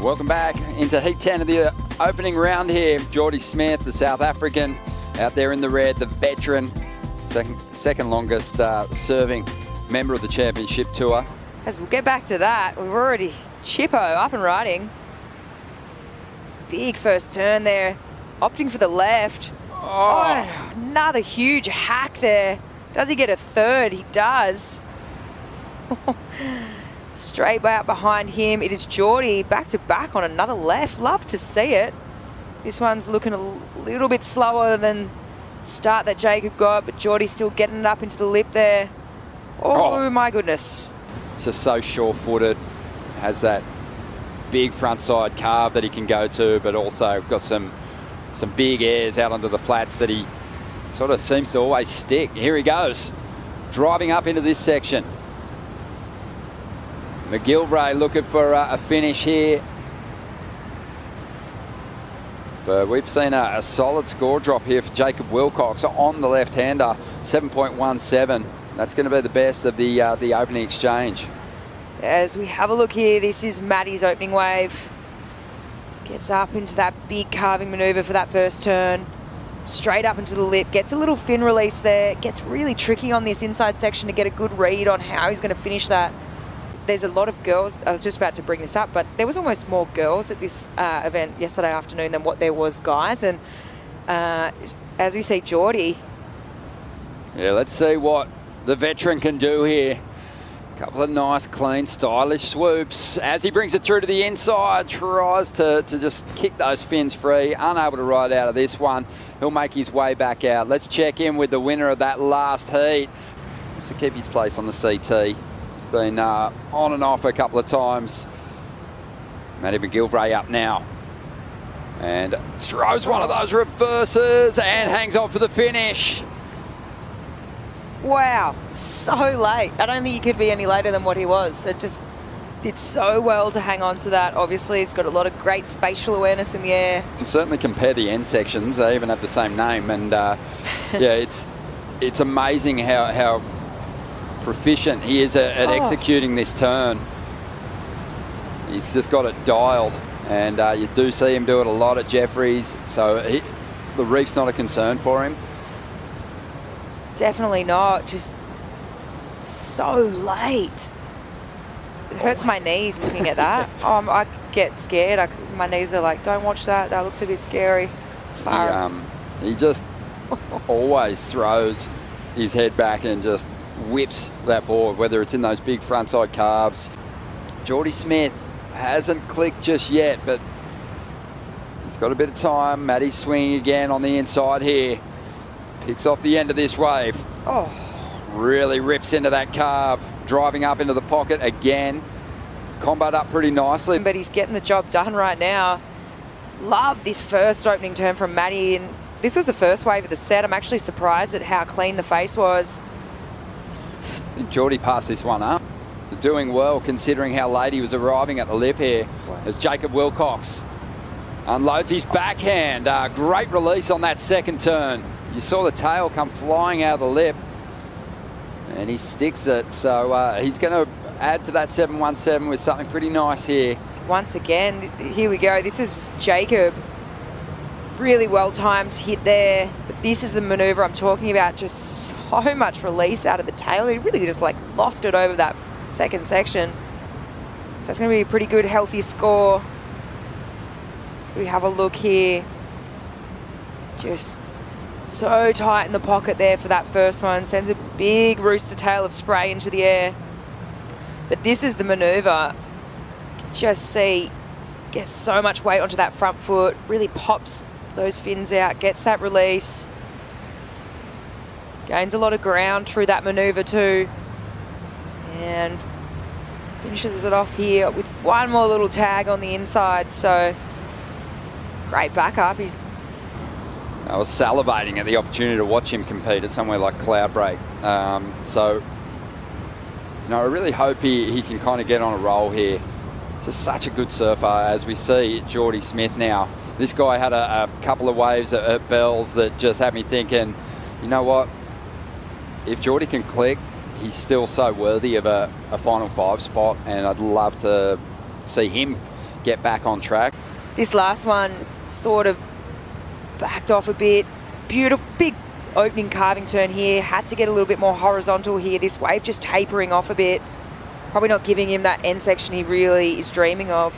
Welcome back into Heat 10 of the opening round here. Jordy Smith, the South African, out there in the red, the veteran, second longest serving member of the championship tour. As we'll get back to that, we've already Chippo up and riding. Big first turn there, opting for the left. Oh, another huge hack there. Does he get a third? He does. Straight out behind him, it is Jordy back to back on another left. Love to see it. This one's looking a little bit slower than the start that Jacob got, but Jordy's still getting it up into the lip there. Oh my goodness. It's just so sure-footed. Has that big front side carve that he can go to, but also got some big airs out onto the flats that he sort of seems to always stick. Here he goes, driving up into this section. McGillivray looking for a finish here. But we've seen a solid score drop here for Jacob Willcox on the left-hander, 7.17. That's going to be the best of the opening exchange. As we have a look here, this is Maddie's opening wave. Gets up into that big carving manoeuvre for that first turn. Straight up into the lip, gets a little fin release there. Gets really tricky on this inside section to get a good read on how he's going to finish that. There's a lot of girls, I was just about to bring this up, but there was almost more girls at this event yesterday afternoon than what there was guys. And as we see Jordy. Yeah, let's see what the veteran can do here. A couple of nice, clean, stylish swoops. As he brings it through to the inside, tries to just kick those fins free. Unable to ride out of this one. He'll make his way back out. Let's check in with the winner of that last heat. Just to keep his place on the CT. Been on and off a couple of times. Matty McGillivray up now. And throws one of those reverses and hangs on for the finish. Wow, so late. I don't think he could be any later than what he was. It just did so well to hang on to that. Obviously, it's got a lot of great spatial awareness in the air. You can certainly compare the end sections. They even have the same name. And yeah, it's amazing how proficient he is at executing this turn. He's just got it dialed, and you do see him do it a lot at Jeffries, so the reef's not a concern for him. Definitely not. Just so late. It hurts my knees looking at that. I get scared. My knees are like, don't watch that. That looks a bit scary. He just always throws his head back and just whips that board, whether it's in those big frontside carves. Jordy Smith hasn't clicked just yet, but he's got a bit of time. Matty's swinging again on the inside here. Picks off the end of this wave. Really rips into that carve, driving up into the pocket again. Comboed up pretty nicely. But he's getting the job done right now. Love this first opening turn from Matty. And this was the first wave of the set. I'm actually surprised at how clean the face was. I think Jordy passed this one up. Doing well considering how late he was arriving at the lip here. As Jacob Willcox unloads his backhand. Great release on that second turn. You saw the tail come flying out of the lip, and he sticks it. So he's going to add to that 7.17 with something pretty nice here. Once again, here we go. This is Jacob. Really well-timed hit there. But this is the manoeuvre I'm talking about. Just so much release out of the tail. He really just like lofted over that second section. So it's going to be a pretty good, healthy score. We have a look here. Just so tight in the pocket there for that first one. Sends a big rooster tail of spray into the air. But this is the manoeuvre. You can just see, gets so much weight onto that front foot. Really pops those fins out, gets that release. Gains a lot of ground through that manoeuvre too. And finishes it off here with one more little tag on the inside. So great backup. I was salivating at the opportunity to watch him compete at somewhere like Cloudbreak. So, I really hope he can kind of get on a roll here. He's just such a good surfer, as we see Jordy Smith now. This guy had a couple of waves at Bells that just had me thinking, you know what? If Jordy can click, he's still so worthy of a Final Five spot, and I'd love to see him get back on track. This last one sort of backed off a bit. Beautiful, big opening carving turn here. Had to get a little bit more horizontal here. This wave just tapering off a bit. Probably not giving him that end section he really is dreaming of.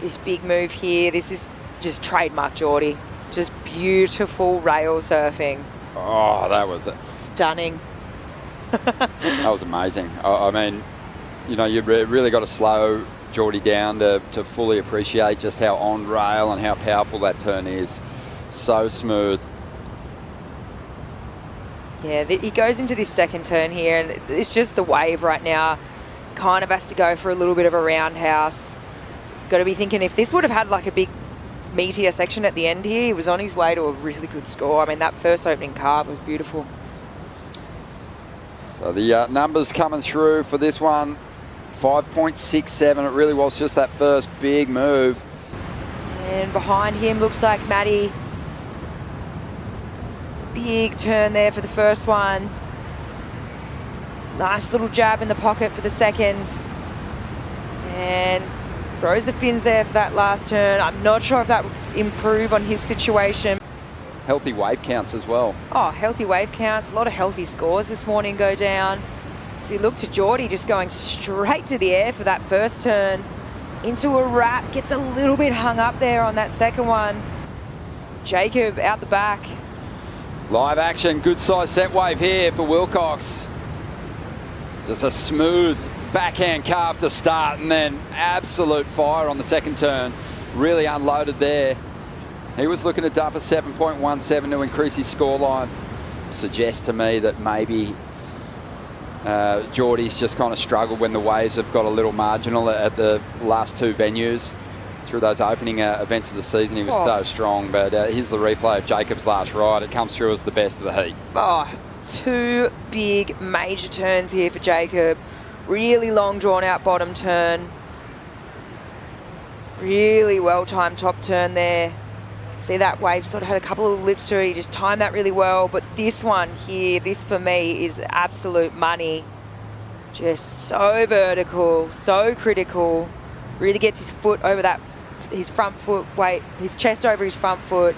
This big move here. This is just trademark Jordy. Just beautiful rail surfing. Oh, that was it. Stunning. That was amazing. I mean, you know, you really got to slow Jordy down to fully appreciate just how on rail and how powerful that turn is. So smooth. Yeah, he goes into this second turn here, and it's just the wave right now. Kind of has to go for a little bit of a roundhouse. Got to be thinking if this would have had like a big meteor section at the end here, he was on his way to a really good score. I mean, that first opening carve was beautiful. So the numbers coming through for this one, 5.67. It really was just that first big move. And behind him looks like Matty. Big turn there for the first one. Nice little jab in the pocket for the second. And throws the fins there for that last turn. I'm not sure if that would improve on his situation. Healthy wave counts as well. Oh, healthy wave counts. A lot of healthy scores this morning go down. So you look to Jordy just going straight to the air for that first turn. Into a wrap. Gets a little bit hung up there on that second one. Jacob out the back. Live action, good size set wave here for Willcox. Just a smooth backhand carve to start, and then absolute fire on the second turn. Really unloaded there. He was looking to dump a 7.17 to increase his scoreline. Suggests to me that maybe Jordy's just kind of struggled when the waves have got a little marginal at the last two venues. Through those opening events of the season, he was so strong. But here's the replay of Jacob's last ride. It comes through as the best of the heat. Oh, two big major turns here for Jacob. Really long, drawn-out bottom turn. Really well-timed top turn there. See that wave sort of had a couple of lips to it. He just timed that really well. But this one here, this for me is absolute money. Just so vertical, so critical. Really gets his foot over that, his front foot weight, his chest over his front foot.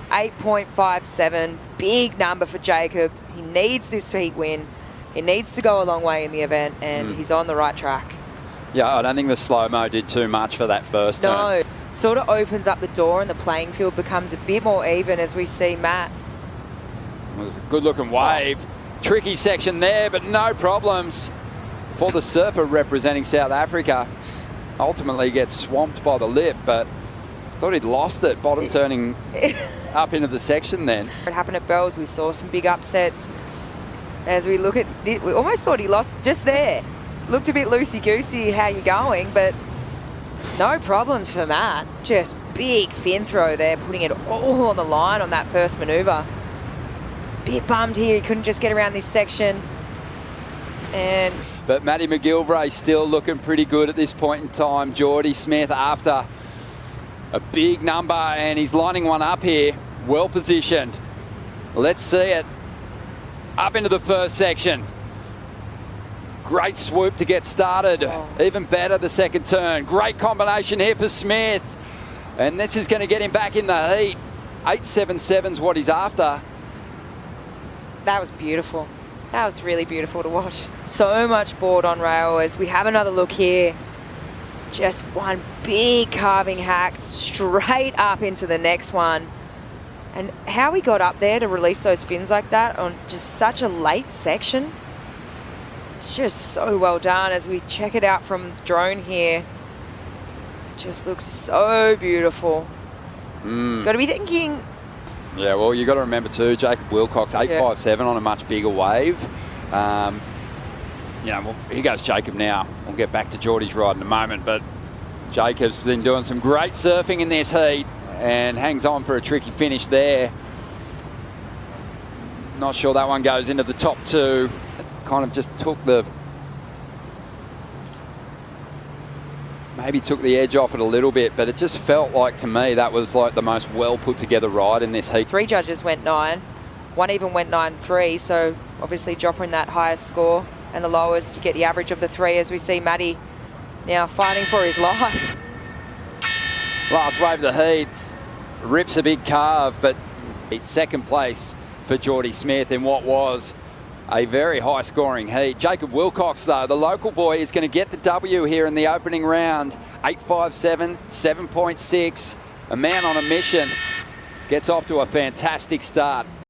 8.57, big number for Jacob. He needs this heat win. He needs to go a long way in the event, and he's on the right track. Yeah, I don't think the slow-mo did too much for that first turn. No, sort of opens up the door and the playing field becomes a bit more even as we see Matt. It was a good-looking wave. Tricky section there, but no problems for the surfer representing South Africa. Ultimately gets swamped by the lip, but thought he'd lost it, bottom turning up into the section then. It happened at Bells. We saw some big upsets. As we look at it, we almost thought he lost just there. Looked a bit loosey-goosey how you going, but no problems for Matt. Just big fin throw there, putting it all on the line on that first manoeuvre. Bit bummed here, he couldn't just get around this section. But Matty McGillivray still looking pretty good at this point in time. Jordy Smith after a big number, and he's lining one up here. Well positioned. Let's see it. Up into the first section. Great swoop to get started. Oh. Even better the second turn. Great combination here for Smith. And this is going to get him back in the heat. 8.77's what he's after. That was beautiful. That was really beautiful to watch. So much board on rail as we have another look here. Just one big carving hack straight up into the next one. And how he got up there to release those fins like that on just such a late section. It's just so well done as we check it out from drone here. Just looks so beautiful. Got to be thinking... Yeah, well, you got to remember too, Jacob Willcox, 8.57 on a much bigger wave. Well, here goes Jacob now. We'll get back to Jordy's ride in a moment, but Jacob's been doing some great surfing in this heat and hangs on for a tricky finish there. Not sure that one goes into the top two. Kind of just took the... Maybe took the edge off it a little bit, but it just felt like, to me, that was like the most well put together ride in this heat. 3 judges went 9. One even went 9.3, so obviously dropping that highest score. and the lowest. You get the average of the 3 as we see Matty now fighting for his life. Last wave of the heat, rips a big carve, but it's second place for Jordy Smith in what was a very high-scoring heat. Jacob Willcox, though, the local boy, is going to get the W here in the opening round. 8.57, 7.6. A man on a mission. Gets off to a fantastic start.